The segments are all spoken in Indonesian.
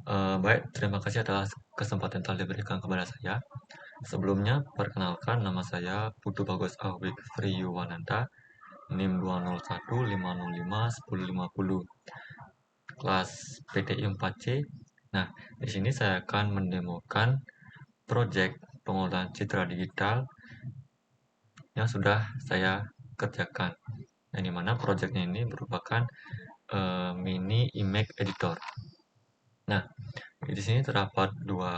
Baik, terima kasih atas kesempatan telah diberikan kepada saya. Sebelumnya, perkenalkan nama saya Putu Bagus Awik Friyuwananta, NIM 20150510050, kelas PTI 4C. Nah, di sini saya akan mendemokan proyek pengolahan citra digital yang sudah saya kerjakan. Yang dimana proyeknya ini merupakan mini image editor. Nah, di sini terdapat dua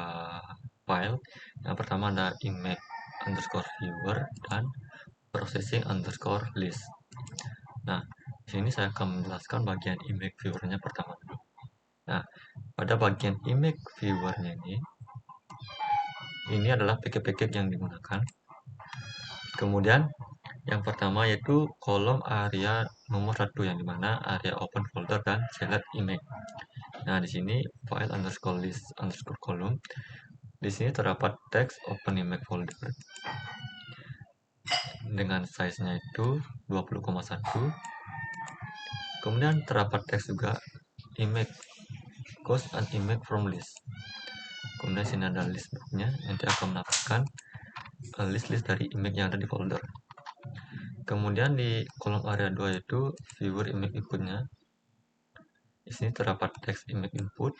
file. Yang pertama ada image_viewer dan processing_list. Nah, di sini saya akan menjelaskan bagian image viewernya pertama dulu. Nah, pada bagian image viewernya ini adalah paket-paket yang digunakan. Kemudian yang pertama yaitu kolom area nomor 1, yang dimana area open folder dan select image. Nah, di sini file underscore list underscore column. Di sini terdapat teks open image folder dengan size-nya itu 20,1. Kemudian terdapat teks juga image cost and image from list. Kemudian sini ada list booknya, nanti akan mendapatkan list-list dari image yang ada di folder. Kemudian di kolom area 2 itu viewer image inputnya. Di sini terdapat teks image input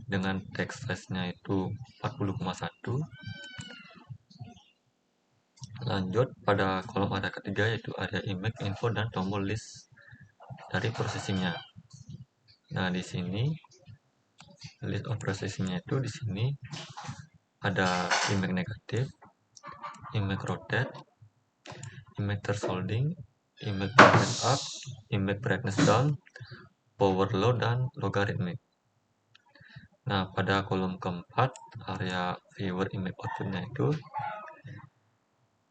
dengan teks size-nya itu 40,1. Lanjut pada kolom area ketiga yaitu area image info dan tombol list dari processingnya. Nah, di sini list of processingnya itu di sini ada image negatif, image rotate, image thresholding, image brightness up, image brightness down, power low, dan logarithmic. Nah, pada kolom keempat area viewer image outputnya itu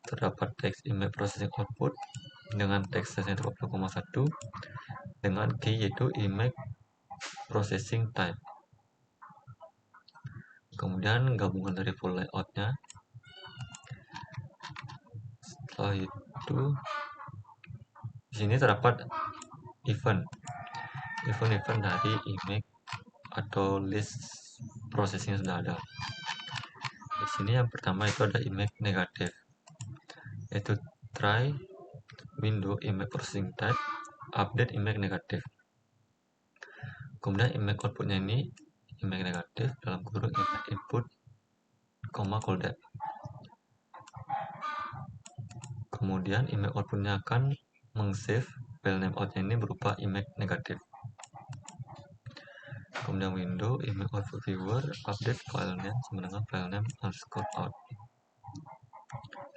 terdapat teks image processing output dengan teks size 20,1 dengan key yaitu image processing type. Kemudian gabungan dari full layoutnya. Setelah itu di sini terdapat event dari image atau list processing yang sudah ada. Di sini yang pertama itu ada image negatif, yaitu try window image processing type update image negatif. Kemudian image outputnya ini image negatif dalam kurung image input, callback. Kemudian image outputnya akan mengsave file name outnya ini berupa image negatif. Kemudian window image output viewer update filenya sama dengan file name underscore out.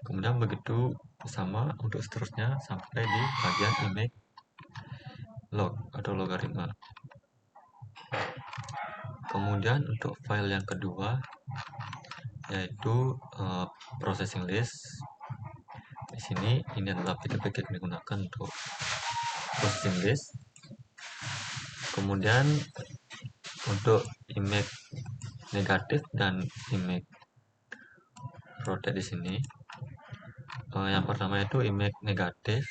Kemudian begitu sama untuk seterusnya sampai di bagian image log atau logaritma. Kemudian untuk file yang kedua yaitu processing list. Di sini ini adalah paket-paket yang digunakan untuk processing list. Kemudian untuk image negatif dan image rotate di sini. Yang pertama itu image negatif.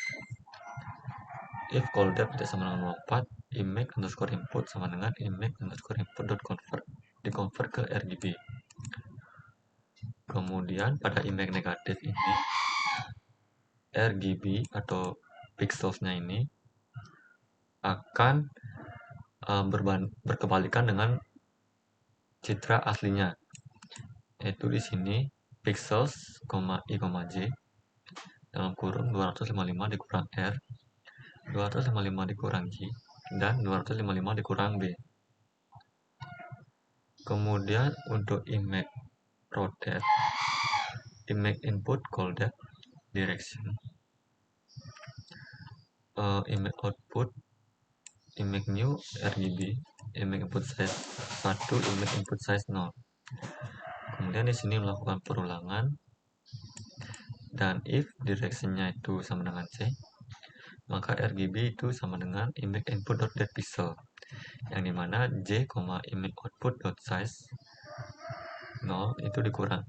If callback tidak sama dengan 24, image underscore input sama dengan image underscore input dot convert, dikonvert ke RGB. Kemudian pada image negatif ini RGB atau pixelsnya ini akan berkebalikan dengan citra aslinya, yaitu di sini pixels, i, j dalam kurung 255 dikurang R, 255 dikurang J, dan 255 dikurang B. Kemudian untuk image rotate, image input callback direction, image output image new RGB, image input size 1, image input size 0. Kemudian di sini melakukan perulangan, dan if directionnya itu sama dengan C, maka RGB itu sama dengan image input.getPixel, yang dimana J, image output.size 0 itu dikurang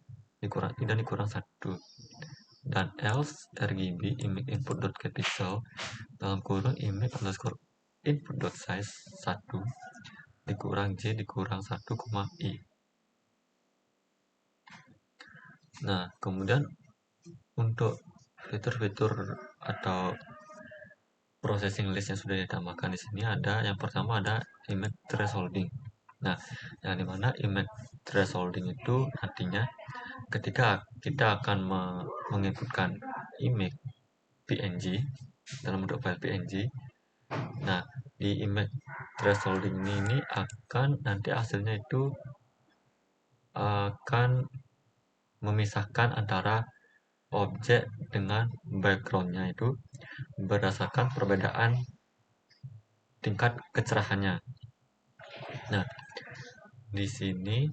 dan dikurang 1, dan else RGB image input.getPixel dalam kurung image underscore input.size 1 kurang J dikurang 1, I. Nah, kemudian untuk fitur-fitur atau processing list yang sudah ditambahkan di sini ada yang pertama ada image thresholding. Nah, yang dimana image thresholding itu artinya ketika kita akan menginputkan image PNG dalam bentuk file PNG. Nah, di image thresholding ini akan nanti hasilnya itu akan memisahkan antara objek dengan backgroundnya itu berdasarkan perbedaan tingkat kecerahannya. Nah, di sini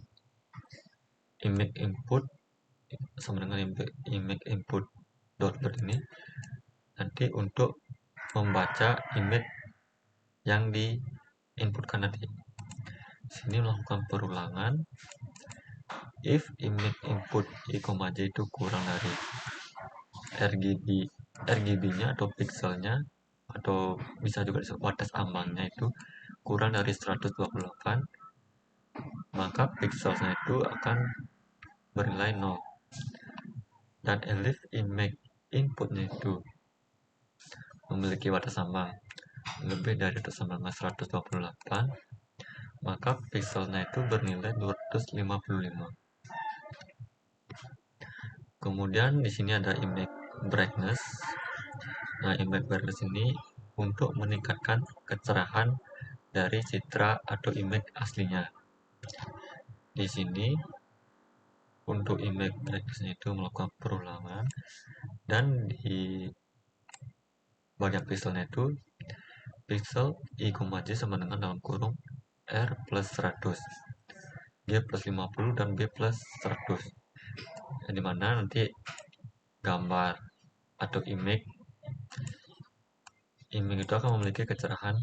image input sama dengan image input dot ini nanti untuk membaca image yang diinputkan nanti. Sini melakukan perulangan if image input I, J itu kurang dari RGB-nya atau pixelnya atau bisa juga disebut batas ambangnya itu kurang dari 128, maka pixelnya itu akan bernilai 0. Dan if image inputnya itu memiliki batas ambang lebih dari batas ambang 128, maka pixelnya itu bernilai 255. Kemudian di sini ada image brightness. Nah, image brightness ini untuk meningkatkan kecerahan dari citra atau image aslinya. Di sini untuk image brightness itu melakukan perulangan dan di bagian pixelnya itu pixel I, J sama dengan dalam kurung R plus 100, G plus 50 dan B plus 100, yang dimana nanti gambar atau image itu akan memiliki kecerahan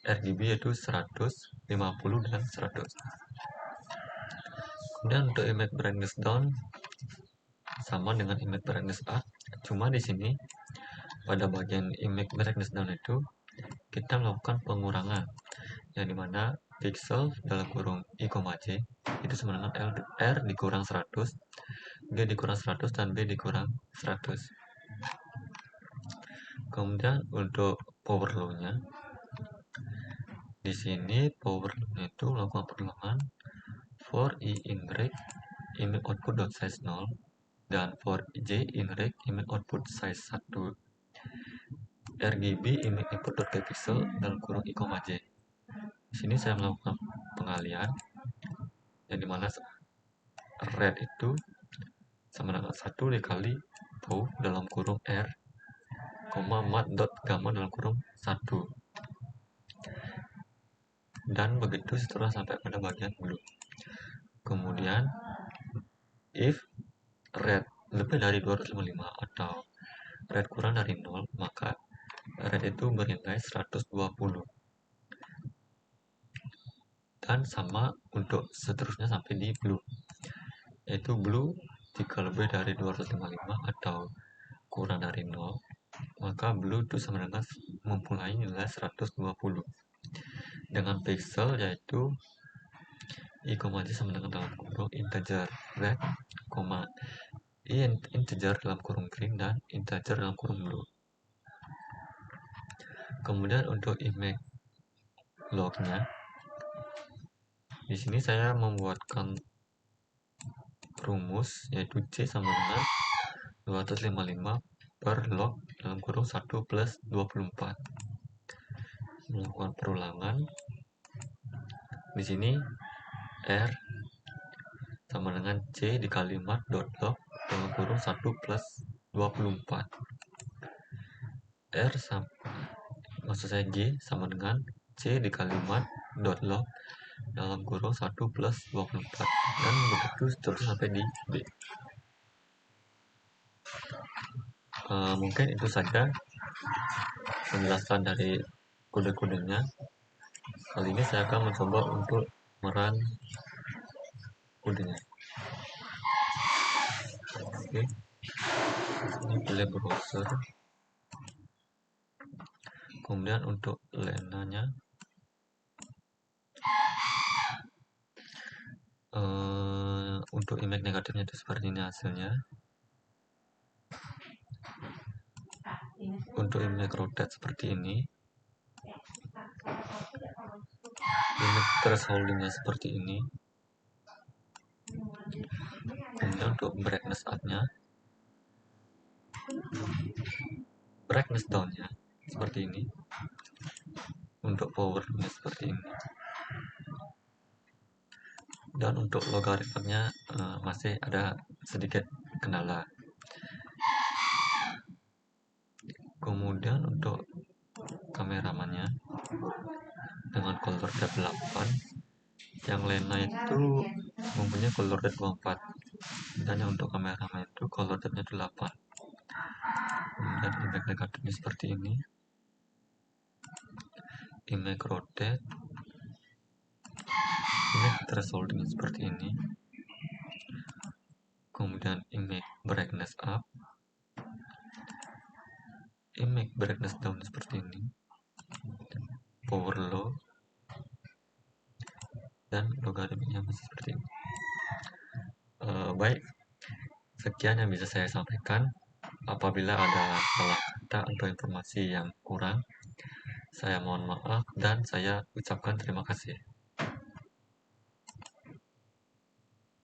RGB yaitu 100, 50 dan 100. Kemudian untuk image brightness down sama dengan image brightness up, cuma di sini pada bagian image brightness down itu kita melakukan pengurangan, yang dimana pixel dalam kurung I, J itu sama dengan R dikurang 100, G dikurang 100 dan B dikurang 100. Kemudian untuk power law-nya, di sini power law-nya itu melakukan perulangan for I in reg image output dot size 0 dan for J in reg image output size 1 RGB image input dot pixel dalam kurung I, J. Di sini saya melakukan pengalian yang dimana red itu sama dengan 1 dikali bow dalam kurung R, mat dot gamma dalam kurung 1, dan begitu setelah sampai pada bagian blue. Kemudian if red lebih dari 255 atau red kurang dari 0, maka red itu bernilai 120, dan sama untuk seterusnya sampai di blue, yaitu blue jika lebih dari 255 atau kurang dari 0, maka blue itu sama dengan mempunyai nilai 120 dengan pixel yaitu I, J sama dengan dalam kurung integer red, I integer dalam kurung green dan integer dalam kurung blue. Kemudian untuk image lognya, di sini saya membuatkan rumus yaitu C sama dengan 255 per log dalam kurung 1 plus 24. Melakukan perulangan. Di sini R sama dengan C dikali 4 dot log dalam kurung 1 plus 24. R sama, maksud saya G sama dengan C dikali 4 dot log dalam kurung 1 plus 24, dan begitu seterusnya sampai di B. Mungkin itu saja penjelasan dari kode-kodenya. Kali ini saya akan mencoba untuk merun kodenya. Oke, ini pilih browser, kemudian untuk lenanya Untuk image negatifnya itu seperti ini hasilnya. Untuk image rotate seperti ini. Image thresholdingnya seperti ini. Kemudian untuk brightness up-nya, brightness down-nya seperti ini. Untuk power-nya seperti ini. Dan untuk logaritmnya masih ada sedikit kendala. Kemudian untuk kameramannya dengan color depth 8, yang lainnya itu mempunyai color depth 24, dan yang untuk kameraman itu color depth-nya 8. Kemudian image negatifnya seperti ini, image rotate, image thresholding seperti ini, kemudian image brightness up, image brightness down seperti ini, power low, dan logaritmnya masih seperti ini. Baik, sekian yang bisa saya sampaikan. Apabila ada salah kata atau informasi yang kurang, saya mohon maaf dan saya ucapkan terima kasih.